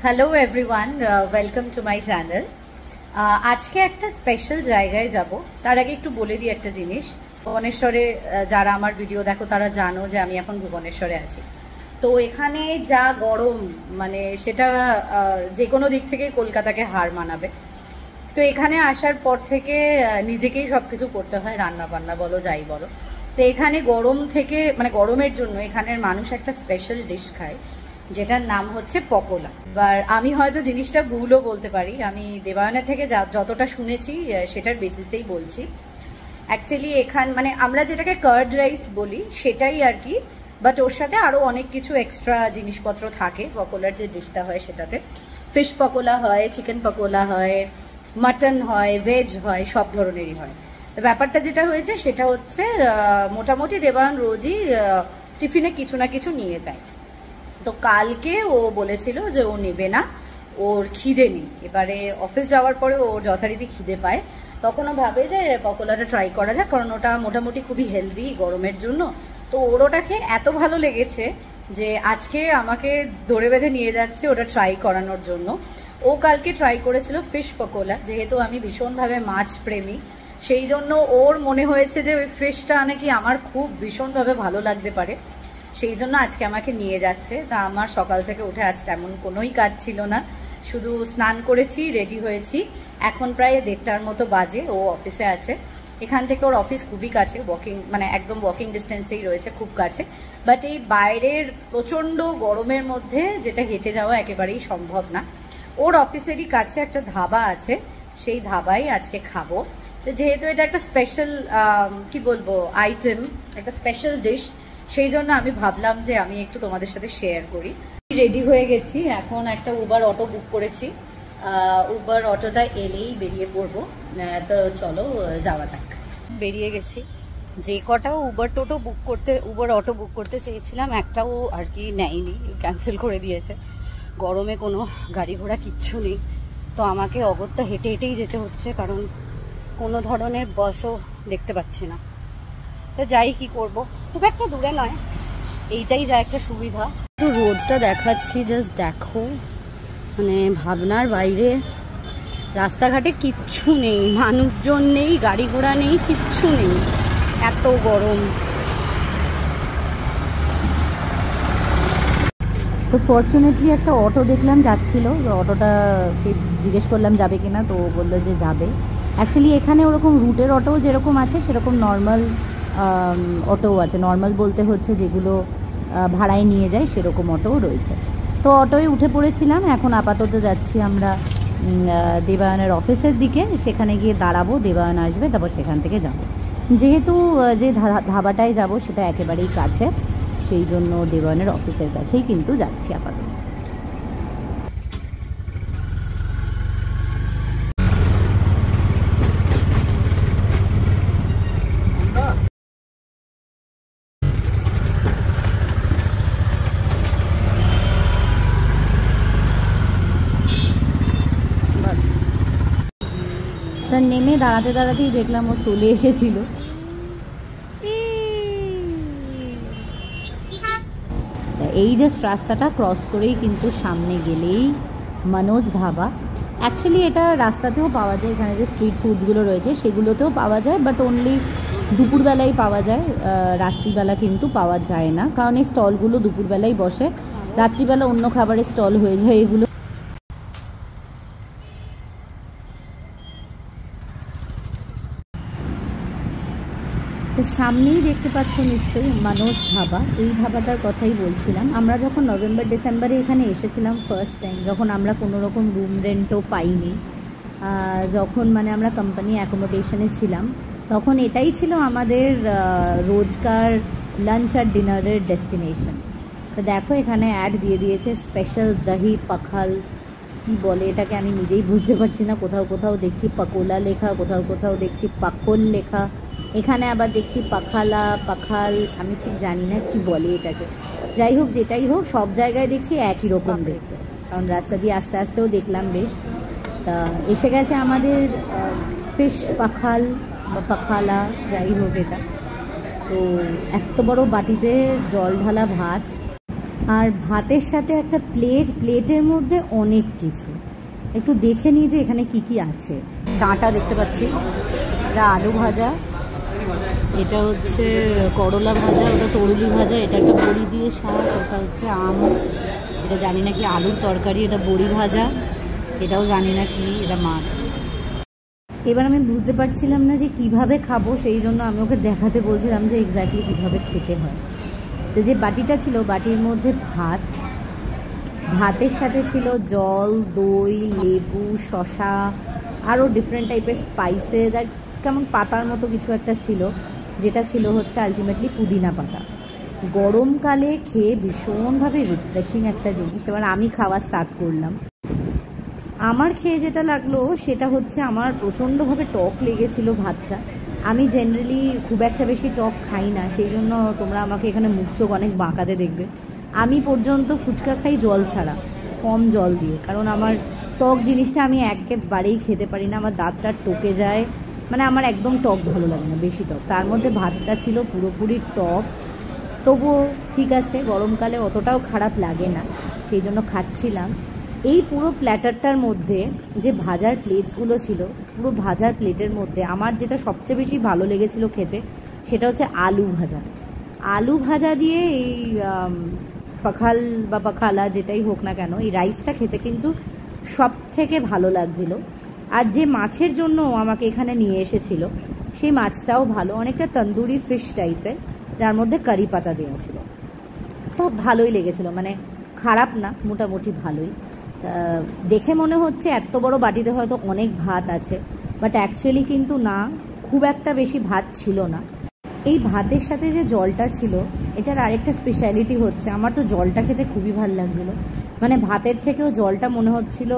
Hello everyone, welcome to my channel. আজকে একটা special জায়গায় যাব। তার আগে একটু বলে দিই একটা জিনিস। ভুবনেশ্বরে যারা আমার ভিডিও দেখো তারা জানো যে আমি এখন ভুবনেশ্বরে আছি। তো এখানে যা গরম, মানে সেটা যে কোনো দিক থেকে কলকাতাকে হার মানাবে। তো এখানে আসার পর থেকে নিজেকেই সব কিছু করতে হয়, রান্না বান্না বলো যাই বলো। তো এখানে গরম থেকে মানে গরমের জন্য এখানের মানুষ একটা স্পেশাল ডিশ খায়, যেটার নাম হচ্ছে পকোলা। এবার আমি হয়তো জিনিসটা ভুলও বলতে পারি, আমি দেবায়নের থেকে যতটা শুনেছি সেটার বেসিসেই বলছি। অ্যাকচুয়ালি মানে আমরা যেটাকে কার্ড রাইস বলি সেটাই আর কি, বাট ওর সাথে আরও অনেক কিছু এক্সট্রা জিনিসপত্র থাকে। পকোলার যে ডিশটা হয় সেটাতে ফিশ পকোলা হয়, চিকেন পকোলা হয়, মাটন হয়, ভেজ হয়, সব ধরনেরই হয়। তো ব্যাপারটা যেটা হয়েছে সেটা হচ্ছে মোটামুটি দেবায়ন রোজই টিফিনে কিছু না কিছু নিয়ে যায়। তো কালকে ও বলেছিল যে ও নেবে না, ওর খিদে নেই। এবারে অফিস যাওয়ার পরে ওর যথারীতি খিদে পায়, তখন ও ভাবে যে পকোলাটা ট্রাই করা যাক, কারণ ওটা মোটামুটি খুবই হেলদি গরমের জন্য। তো ওর ওটা খেয়ে এত ভালো লেগেছে যে আজকে আমাকে ধরে বেঁধে নিয়ে যাচ্ছে ওটা ট্রাই করানোর জন্য। ও কালকে ট্রাই করেছিল ফিশ পকোলা, যেহেতু আমি ভীষণভাবে মাছ প্রেমী, সেই জন্য ওর মনে হয়েছে যে ওই ফিশটা নাকি আমার খুব ভীষণভাবে ভালো লাগতে পারে, সেই জন্য আজকে আমাকে নিয়ে যাচ্ছে। তা আমার সকাল থেকে উঠে আজ তেমন কোনোই কাজ ছিল না, শুধু স্নান করেছি, রেডি হয়েছি। এখন প্রায় 1:30টার মতো বাজে, ও অফিসে আছে। এখান থেকে ওর অফিস খুবই কাছে, মানে একদম ওয়াকিং ডিস্টেন্সেই রয়েছে, খুব কাছে। বাট এই বাইরের প্রচণ্ড গরমের মধ্যে যেটা হেঁটে যাওয়া একেবারেই সম্ভব না। ওর অফিসেরই কাছে একটা ধাবা আছে, সেই ধাবাই আজকে খাবো। তো যেহেতু এটা একটা স্পেশাল কি বলবো আইটেম, একটা স্পেশাল ডিশ, সেই জন্য আমি ভাবলাম যে আমি একটু তোমাদের সাথে শেয়ার করি। রেডি হয়ে গেছি, এখন একটা উবার অটো বুক করেছি। উবার অটোটা এলেই বেরিয়ে পড়বো। তো চলো যাওয়া যাক। বেরিয়ে গেছি। যে কটাও উবার অটো বুক করতে চেয়েছিলাম, একটাও আর কি নেয়নি, ক্যান্সেল করে দিয়েছে। গরমে কোনো গাড়ি ঘোড়া কিচ্ছু নেই, তো আমাকে অগত্যা হেঁটে হেঁটেই যেতে হচ্ছে, কারণ কোনো ধরনের বাসও দেখতে পাচ্ছি না। তো যাই, কি করব, খুব একটা দূরে নয়, এইটাই যা একটা সুবিধা। একটু রোদটা দেখাচ্ছি, জাস্ট দেখো, মানে ভাবনার বাইরে। রাস্তাঘাটে কিচ্ছু নেই, মানুষজন নেই, গাড়ি ঘোড়া নেই, কিচ্ছু নেই, এত গরম। তো ফরচুনেটলি একটা অটো দেখলাম যাচ্ছিল, অটোটাকে জিজ্ঞেস করলাম যাবে কিনা, তো বললো যে যাবে। অ্যাকচুয়ালি এখানে ওরকম রুটের অটো যেরকম আছে সেরকম নর্মাল অটোও আছে। নর্মাল বলতে হচ্ছে যেগুলো ভাড়ায় নিয়ে যায় সেরকম অটোও রয়েছে। তো অটোয় উঠে পড়েছিলাম। এখন আপাতত যাচ্ছি আমরা দেবায়নের অফিসের দিকে, সেখানে গিয়ে দাঁড়াবো, দেবায়ন আসবে, তারপর সেখান থেকে যাব। যেহেতু যে ধাবাটায় যাব সেটা একেবারেই কাছে, সেই জন্য দেবায়নের অফিসের কাছেই কিন্তু যাচ্ছি আপাতত। তা নেমে দাঁড়াতে দাঁড়াতেই দেখলাম ও চলে এসেছিল। এই জাস্ট রাস্তাটা ক্রস করেই কিন্তু সামনে গেলেই মনোজ ধাবা। অ্যাকচুয়ালি এটা রাস্তাতেও পাওয়া যায়, এখানে যে স্ট্রিট ফুডসগুলো রয়েছে সেগুলোতেও পাওয়া যায়, বাট অনলি দুপুরবেলায় পাওয়া যায়, রাত্রিবেলা কিন্তু পাওয়া যায় না, কারণ এই স্টলগুলো দুপুরবেলায় বসে, রাত্রিবেলা অন্য খাবারের স্টল হয়ে যায় এগুলো। তো সামনেই দেখতে পাচ্ছ নিশ্চয়ই মনোজ ধাবা। এই ধাবাটার কথাই বলছিলাম। আমরা যখন নভেম্বর ডিসেম্বরে এখানে এসেছিলাম ফার্স্ট টাইম, যখন আমরা কোনো রকম রুম রেন্টও পাইনি, যখন মানে আমরা কোম্পানি অ্যাকোমোডেশনে ছিলাম, তখন এটাই ছিল আমাদের রোজকার লাঞ্চ আর ডিনারের ডেস্টিনেশন। তো দেখো এখানে অ্যাড দিয়ে দিয়েছে স্পেশাল দহি পাখাল, কি বলে এটাকে আমি নিজেই বুঝতে পারছি না। কোথাও কোথাও দেখছি পকোলা লেখা, কোথাও কোথাও দেখছি পাখল লেখা, এখানে আবার দেখছি পাখাল, আমি ঠিক জানি না কি বলে এটাকে। যাই হোক, যেটাই হোক, সব জায়গায় দেখছি একই রকম দেখতে, কারণ রাস্তা দিয়ে আস্তে আস্তেও দেখলাম বেশ। তা এসে গেছে আমাদের ফিশ পাখাল বা পাখালা, যাই হোক এটা। তো এত বড় বাটিতে জল ঢালা ভাত, আর ভাতের সাথে একটা প্লেটের মধ্যে অনেক কিছু। একটু দেখে নিই যে এখানে কি কি আছে। ডাঁটা দেখতে পাচ্ছি, এটা আলু ভাজা, এটা হচ্ছে করলা ভাজা, ওটা তরুলি ভাজা, এটা একটা বড়ি দিয়ে শাক, ওটা হচ্ছে আম, এটা জানি না কি আলুর তরকারি, এটা বড়ি ভাজা, এটাও জানি না কি, এটা মাছ। এবার আমি বুঝতে পারছিলাম না যে কিভাবে খাবো, সেই জন্য আমি ওকে দেখাতে বলছিলাম যে এক্স্যাক্টলি কীভাবে খেতে হয়। তো যে বাটিটা ছিল, বাটির মধ্যে ভাতের সাথে ছিল জল, দই, লেবু, শশা, আরও ডিফারেন্ট টাইপের স্পাইসেস, আর কেমন পাতার মতো কিছু একটা ছিল, যেটা ছিল হচ্ছে আলটিমেটলি পুদিনা পাতা। গরমকালে খেয়ে ভীষণভাবে রিফ্রেশিং একটা জিনিস। এবার আমি খাওয়া স্টার্ট করলাম। আমার খেয়ে যেটা লাগলো সেটা হচ্ছে আমার প্রচণ্ডভাবে টক লেগেছিল ভাতটা। আমি জেনারেলি খুব একটা বেশি টক খাই না, সেই জন্য তোমরা আমাকে এখানে মুখ চোখ অনেক বাঁকাতে দেখবে। আমি পর্যন্ত ফুচকা খাই জল ছাড়া, কম জল দিয়ে, কারণ আমার টক জিনিসটা আমি একেবারেই খেতে পারি না, আমার দাঁতটা টকে যায়, মানে আমার একদম টক ভালো লাগে না, বেশি টক। তার মধ্যে ভাতটা ছিল পুরোপুরি টক, তবুও ঠিক আছে, গরমকালে অতটাও খারাপ লাগে না, সেই জন্য খাচ্ছিলাম। এই পুরো প্ল্যাটারটার মধ্যে যে ভাজার প্লেটসগুলো ছিল, পুরো ভাজার প্লেটের মধ্যে আমার যেটা সবচেয়ে বেশি ভালো লেগেছিল খেতে, সেটা হচ্ছে আলু ভাজা। আলু ভাজা দিয়ে এই পাখাল বা পাখালা যেটাই হোক না কেন, এই রাইসটা খেতে কিন্তু সব থেকে ভালো লাগছিল। আর যে মাছের জন্য আমাকে এখানে নিয়ে এসেছিল, সেই মাছটাও ভালো, অনেকটা তন্দুরি ফিশ টাইপের, যার মধ্যে কারি পাতা দেওয়া ছিল। তো ভালোই লেগেছিল, মানে খারাপ না, মোটামুটি ভালোই। দেখে মনে হচ্ছে এত বড় বাটিতে হয়তো অনেক ভাত আছে, বাট অ্যাকচুয়ালি কিন্তু না, খুব একটা বেশি ভাত ছিল না। এই ভাতের সাথে যে জলটা ছিল, এটার আরেকটা স্পেশালিটি হচ্ছে, আমার তো জলটা খেতে খুবই ভাল লাগছিল, মানে ভাতের থেকেও জলটা মনে হচ্ছিল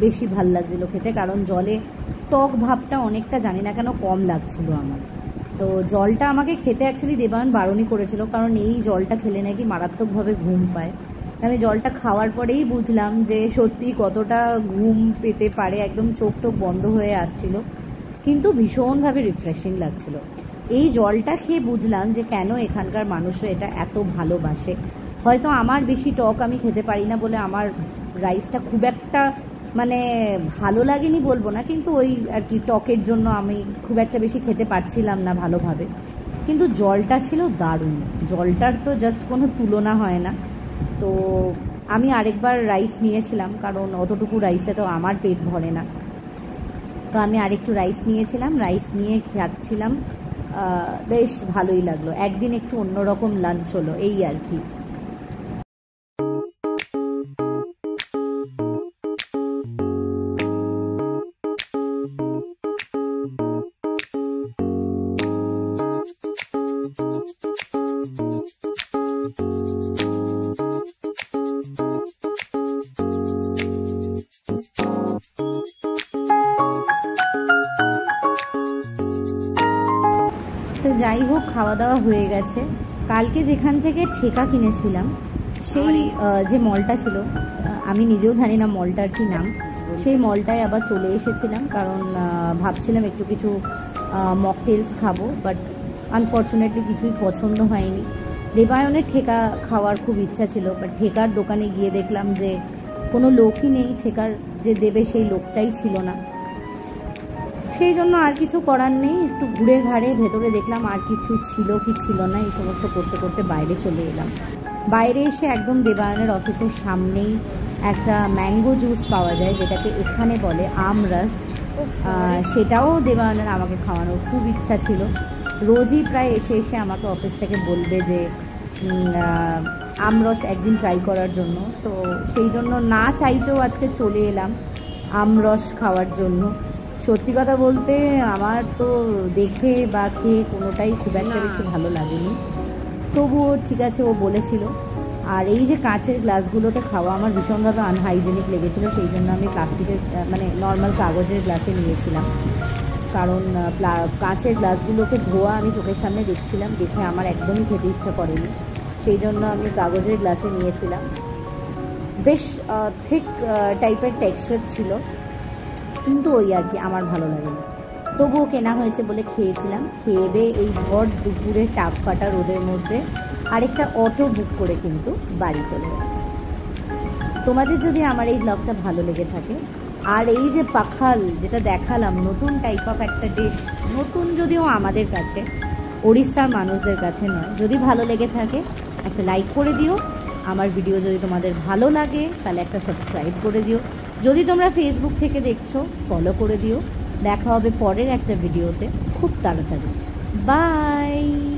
বেশি ভাল লাগছিল খেতে, কারণ জলে টক ভাবটা অনেকটা জানি না কেন কম লাগছিল আমার। তো জলটা আমাকে খেতে অ্যাকচুয়ালি দেবায়ন বারণই করেছিল, কারণ এই জলটা খেলে নাকি মারাত্মকভাবে ঘুম পায়। আমি জলটা খাওয়ার পরেই বুঝলাম যে সত্যি কতটা ঘুম পেতে পারে, একদম চোখ টোক বন্ধ হয়ে আসছিল, কিন্তু ভীষণভাবে রিফ্রেশিং লাগছিল। এই জলটা খেয়ে বুঝলাম যে কেন এখানকার মানুষরা এটা এত ভালোবাসে। হয়তো আমার বেশি টক আমি খেতে পারি না বলে আমার রাইসটা খুব একটা মানে ভালো লাগেনি বলবো না, কিন্তু ওই আর কি টকের জন্য আমি খুব একটা বেশি খেতে পারছিলাম না ভালোভাবে। কিন্তু জলটা ছিল দারুণ, জলটার তো জাস্ট কোনো তুলনা হয় না। তো আমি আরেকবার রাইস নিয়েছিলাম, কারণ অতটুকু রাইসে তো আমার পেট ভরে না, তো আমি আরেকটু রাইস নিয়েছিলাম, রাইস নিয়ে খাচ্ছিলাম, বেশ ভালোই লাগলো। একদিন একটু অন্যরকম লাঞ্চ হলো, এই আর কি। যাই হোক, খাওয়া দাওয়া হয়ে গেছে। কালকে যেখান থেকে ঠেকা কিনেছিলাম, সেই যে মলটা ছিল, আমি নিজেও জানি না মলটার কি নাম, সেই মলটায় আবার চলে এসেছিলাম, কারণ ভাবছিলাম একটু কিছু মকটেলস খাবো, বাট আনফর্চুনেটলি কিছুই পছন্দ হয়নি। দেবায়নের ঠেকা খাওয়ার খুব ইচ্ছা ছিল, বাট ঠেকার দোকানে গিয়ে দেখলাম যে কোনো লোকই নেই, ঠেকার যে দেবে সেই লোকটাই ছিল না, সেই জন্য আর কিছু করার নেই। একটু ঘুরে ঘাড়ে ভেতরে দেখলাম আর কিছু ছিল কি ছিল না, এই সমস্ত করতে করতে বাইরে চলে এলাম। বাইরে এসে একদম দেবায়নের অফিসের সামনেই একটা ম্যাঙ্গো জুস পাওয়া যায়, যেটাকে এখানে বলে আমরস, সেটাও দেবায়নের আমাকে খাওয়ানোর খুব ইচ্ছা ছিল। রোজই প্রায় এসে এসে আমাকে অফিস থেকে বলবে যে আমরস একদিন ট্রাই করার জন্য, তো সেই জন্য না চাইতেও আজকে চলে এলাম আমরস খাওয়ার জন্য। সত্যি কথা বলতে আমার তো দেখে বা খেয়ে কোনোটাই খুব একটা বেশি ভালো লাগেনি, তবুও ঠিক আছে, ও বলেছিল। আর এই যে কাঁচের গ্লাসগুলোতে খাওয়া আমার ভীষণভাবে আনহাইজেনিক লেগেছিল, সেই জন্য আমি প্লাস্টিকের মানে নর্মাল কাগজের গ্লাসে নিয়েছিলাম, কারণ কাঁচের গ্লাসগুলোকে ধোয়া আমি চোখের সামনে দেখছিলাম, দেখে আমার একদমই খেতে ইচ্ছা করেনি, সেই জন্য আমি কাগজের গ্লাসে নিয়েছিলাম। বেশ থিক টাইপের টেক্সচার ছিল, কিন্তু ওই আর কি আমার ভালো লাগেনি, তবুও কেনা হয়েছে বলে খেয়েছিলাম। খেয়ে দিয়ে এই ভর দুপুরে টাপ ফাটা রোদের মধ্যে আরেকটা অটো বুক করে কিন্তু বাড়ি চলে যাবে। তোমাদের যদি আমার এই ব্লগটা ভালো লেগে থাকে, আর এই যে পাখাল যেটা দেখালাম নতুন টাইপ অফ একটা ডিশ, নতুন যদিও আমাদের কাছে, ওড়িশার মানুষদের কাছে নয়, যদি ভালো লেগে থাকে একটা লাইক করে দিও। আমার ভিডিও যদি তোমাদের ভালো লাগে তাহলে একটা সাবস্ক্রাইব করে দিও। যদি তোমরা ফেসবুক থেকে দেখছো ফলো করে দিও। দেখা হবে পরের একটা ভিডিওতে খুব তাড়াতাড়ি। বাই।